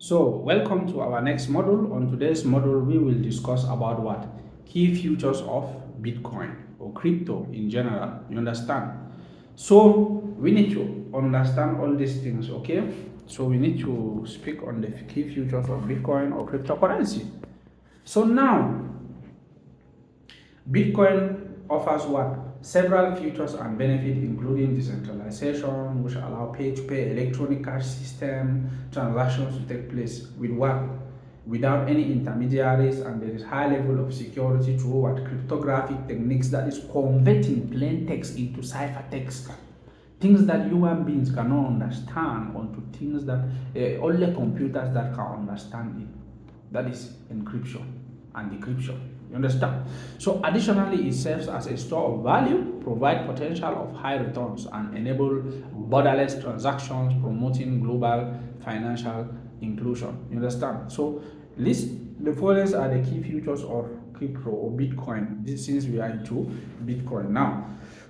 So, welcome to our next module. On today's module, we will discuss about what? Key features of Bitcoin or crypto in general. You understand? So, we need to understand all these things, okay? So, we need to speak on the key features of Bitcoin or cryptocurrency. So, now, Bitcoin offers what? Several features and benefits, including decentralization, which allow pay-to-pay electronic cash system transactions to take place with what? Without any intermediaries, and there is high level of security through what cryptographic techniques, that is converting plain text into ciphertext. Things that human beings cannot understand onto things that only computers that can understand it. That is encryption and decryption. You understand? So additionally, it serves as a store of value, provide potential of high returns, and enable borderless transactions, promoting global financial inclusion. You understand? So the following are the key features of crypto or Bitcoin. This since we are into Bitcoin now.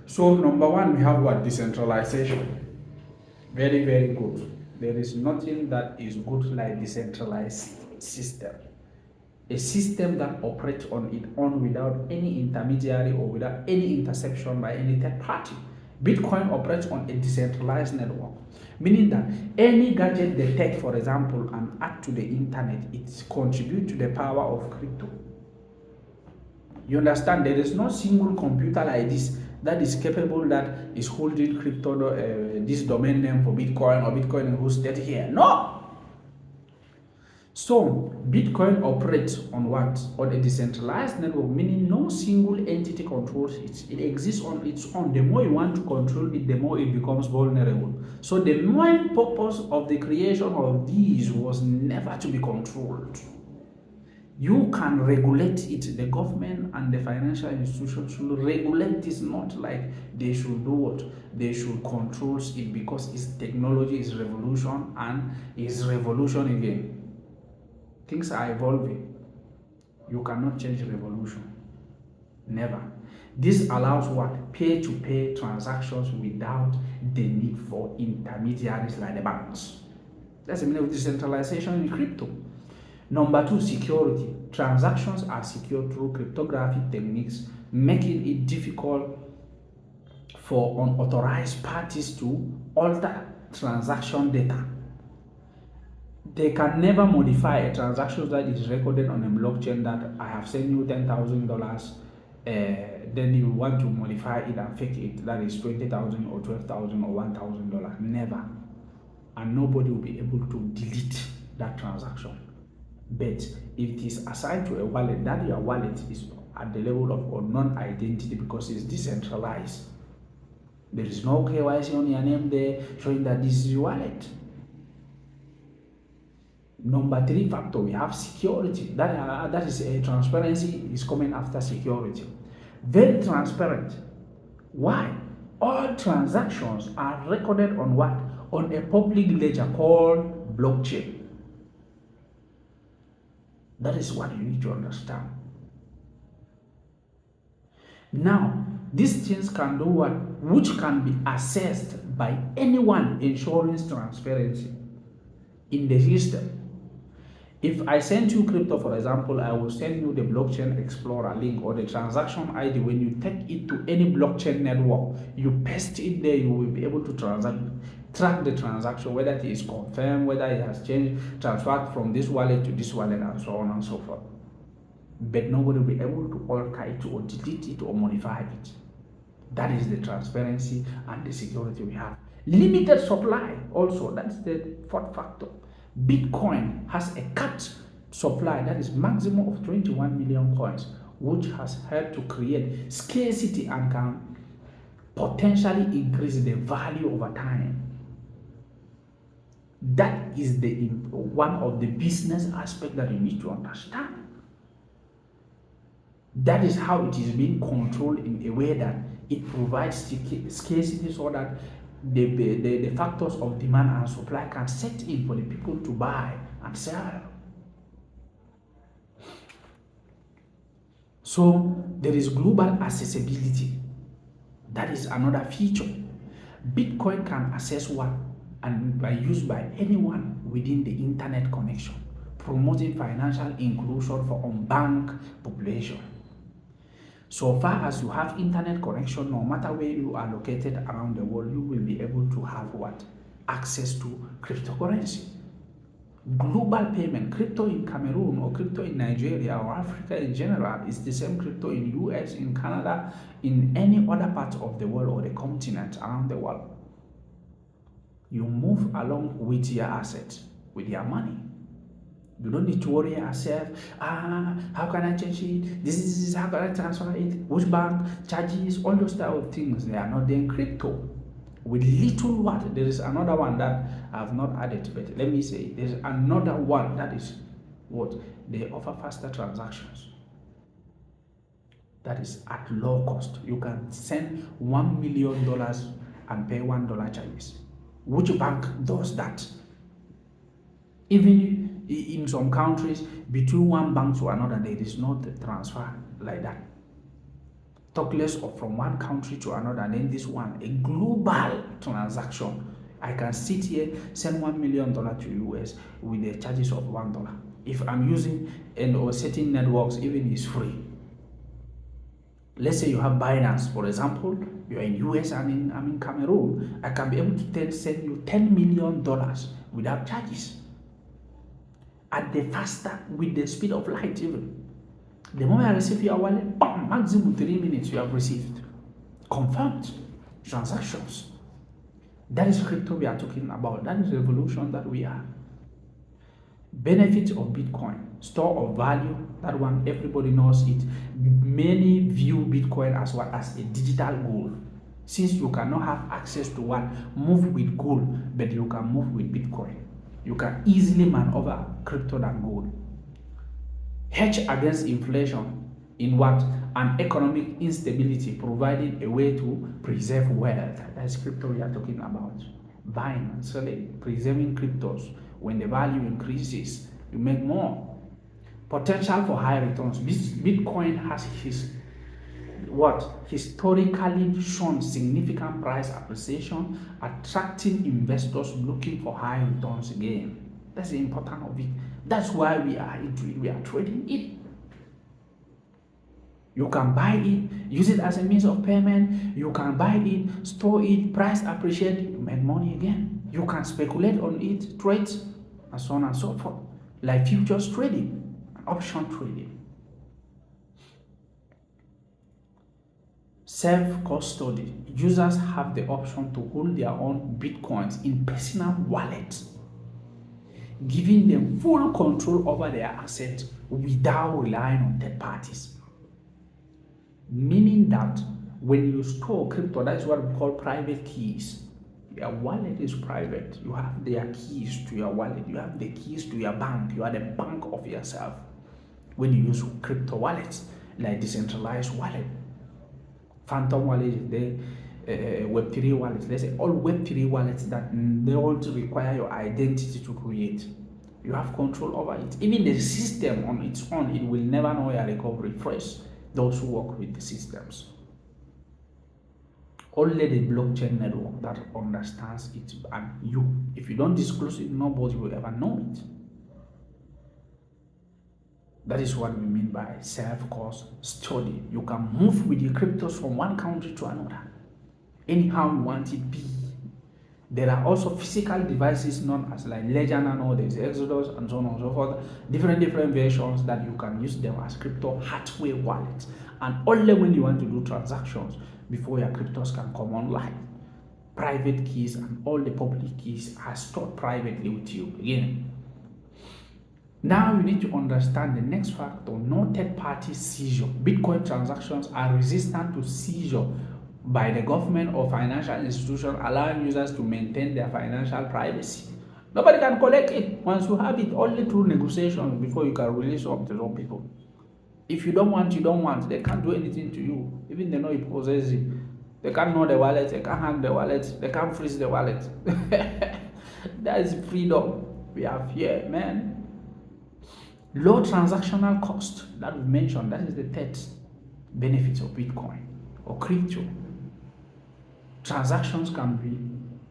So number one, we have what? Decentralization. Very, very good. There is nothing that is good like decentralized system. A system that operates on its own without any intermediary or without any interception by any third party. Bitcoin operates on a decentralized network, meaning that any gadget they take, for example, and add to the internet, it contributes to the power of crypto. You understand? There is no single computer like this that is capable, that is holding crypto, this domain name for Bitcoin, or Bitcoin hosted here. No! So, Bitcoin operates on what? On a decentralized network, meaning no single entity controls it. It exists on its own. The more you want to control it, the more it becomes vulnerable. So, the main purpose of the creation of these was never to be controlled. You can regulate it. The government and the financial institutions should regulate this, not like they should do what? They should control it, because its technology is revolution and is revolution again. Things are evolving. You cannot change revolution. Never. This allows what? Pay-to-pay transactions without the need for intermediaries like the banks. That's the meaning of decentralization in crypto. Number two, security. Transactions are secured through cryptographic techniques, making it difficult for unauthorized parties to alter transaction data. They can never modify a transaction that is recorded on a blockchain, that I have sent you $10,000, then you want to modify it and fake it, that is 20,000 or 12,000 or $1,000. Never. And nobody will be able to delete that transaction. But if it is assigned to a wallet, that your wallet is at the level of unknown identity, because it's decentralized. There is no KYC on your name there showing that this is your wallet. Number three factor, we have security. That is a transparency is coming after security. Very transparent. Why? All transactions are recorded on what? On a public ledger called blockchain. That is what you need to understand. Now, these things can do what? Which can be assessed by anyone, ensuring transparency in the system. If I send you crypto, for example, I will send you the blockchain explorer link or the transaction ID. When you take it to any blockchain network, you paste it there, you will be able to track the transaction, whether it is confirmed, whether it has changed, transferred from this wallet to this wallet, and so on and so forth. But nobody will be able to alter it or delete it or modify it. That is the transparency and the security we have. Limited supply also, that's the fourth factor. Bitcoin has a capped supply, that is maximum of 21 million coins, which has helped to create scarcity and can potentially increase the value over time. That is one of the business aspects that you need to understand. That is how it is being controlled in a way that it provides scarcity, so that the factors of demand and supply can set in for the people to buy and sell. So there is global accessibility. That is another feature. Bitcoin can access what and by used by anyone within the internet connection, promoting financial inclusion for unbanked population. So far as you have internet connection, no matter where you are located around the world, you will be able to have what? Access to cryptocurrency. Global payment, crypto in Cameroon or crypto in Nigeria or Africa in general is the same crypto in US, in Canada, in any other part of the world or the continent around the world. You move along with your assets, with your money. You don't need to worry yourself, how can I change it? This is how can I transfer it? Which bank, charges, all those type of things, they are not there in crypto. With little what? There is another one that I have not added, but let me say, there's another one that is what? They offer faster transactions. That is at low cost. You can send $1 million and pay $1 charges. Which bank does that? Even in some countries, between one bank to another, there is not a transfer like that. Talk less of from one country to another, and then this one, a global transaction. I can sit here, send $1 million to US with the charges of $1. If I'm using or certain networks, even is free. Let's say you have Binance, for example, you're in US and I'm in Cameroon, I can be able to send you $10 million without charges. At the faster, with the speed of light even. The moment I receive your wallet, bam, maximum 3 minutes you have received. Confirmed transactions. That is crypto we are talking about. That is the revolution that we are. Benefits of Bitcoin, store of value, that one everybody knows it. Many view Bitcoin as what? As a digital gold. Since you cannot have access to what? Move with gold, but you can move with Bitcoin. You can easily maneuver crypto than gold. Hedge against inflation in what? An economic instability, providing a way to preserve wealth. That's crypto we are talking about. Buying and selling, preserving cryptos. When the value increases, you make more. Potential for high returns. Bitcoin has historically shown significant price appreciation, attracting investors looking for high returns again. That's the importance of it. That's why we are into it. We are trading it. You can buy it, use it as a means of payment. You can buy it, store it, price appreciate it, you make money again. You can speculate on it, trade, and so on and so forth. Like futures trading, option trading. Self-custody. Users have the option to hold their own Bitcoins in personal wallets, giving them full control over their assets without relying on third parties. Meaning that when you store crypto, that's what we call private keys. Your wallet is private. You have their keys to your wallet. You have the keys to your bank. You are the bank of yourself. When you use crypto wallets, like decentralized wallet, Phantom wallet, the Web3 wallets, let's say all Web3 wallets that don't require your identity to create. You have control over it. Even the system on its own, it will never know your recovery phrase. Those who work with the systems. Only the blockchain network that understands it, and you. If you don't disclose it, nobody will ever know it. That is what we mean by self-custody. You can move with your cryptos from one country to another, anyhow you want it be. There are also physical devices known as like Ledger Nano, there's Exodus, and so on and so forth. Different versions that you can use them as crypto hardware wallets. And only when you want to do transactions before your cryptos can come online. Private keys and all the public keys are stored privately with you. Again, now you need to understand the next factor, no third-party seizure. Bitcoin transactions are resistant to seizure by the government or financial institution, allowing users to maintain their financial privacy. Nobody can collect it once you have it, only through negotiations before you can release it to some people. If you don't want, you don't want. They can't do anything to you. Even they know you possess it. They can't know the wallet, they can't hack the wallet, they can't freeze the wallet. That is freedom we have here, man. Low transactional cost that we mentioned, that is the third benefit of Bitcoin or crypto. Transactions can be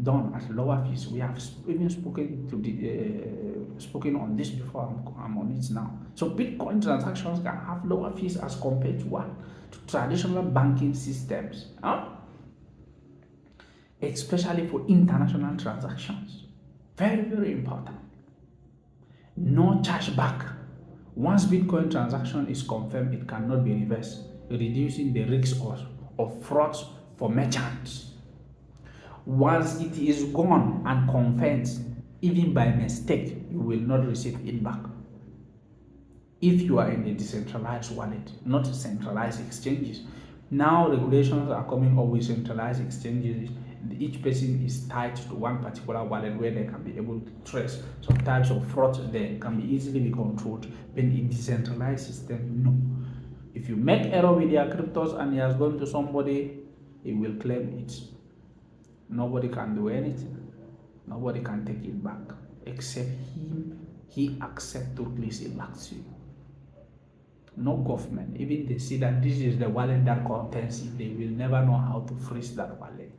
done at lower fees. We have even spoken to the spoken on this before. I'm on it now. So Bitcoin transactions can have lower fees as compared to what? To traditional banking systems, huh? Especially for international transactions. Very, very important. No chargeback. Once Bitcoin transaction is confirmed, it cannot be reversed, reducing the risk of fraud for merchants. Once it is gone and confirmed, even by mistake, you will not receive it back. If you are in a decentralized wallet, not centralized exchanges. Now regulations are coming up with centralized exchanges. Each person is tied to one particular wallet where they can be able to trace some types of fraud there can be easily be controlled. But in decentralized system, no. If you make error with your cryptos and he has gone to somebody, he will claim it. Nobody can do anything. Nobody can take it back except him. He accepts to release it back to you. No government, even they see that this is the wallet that contains it, they will never know how to freeze that wallet.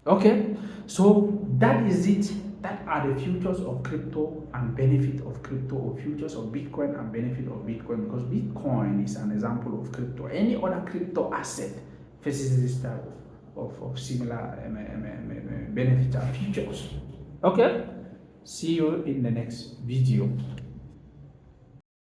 Okay, so that is it. That are the futures of crypto and benefit of crypto, or futures of Bitcoin and benefit of Bitcoin, because Bitcoin is an example of crypto. Any other crypto asset faces this type of similar benefits and futures. Okay, see you in the next video.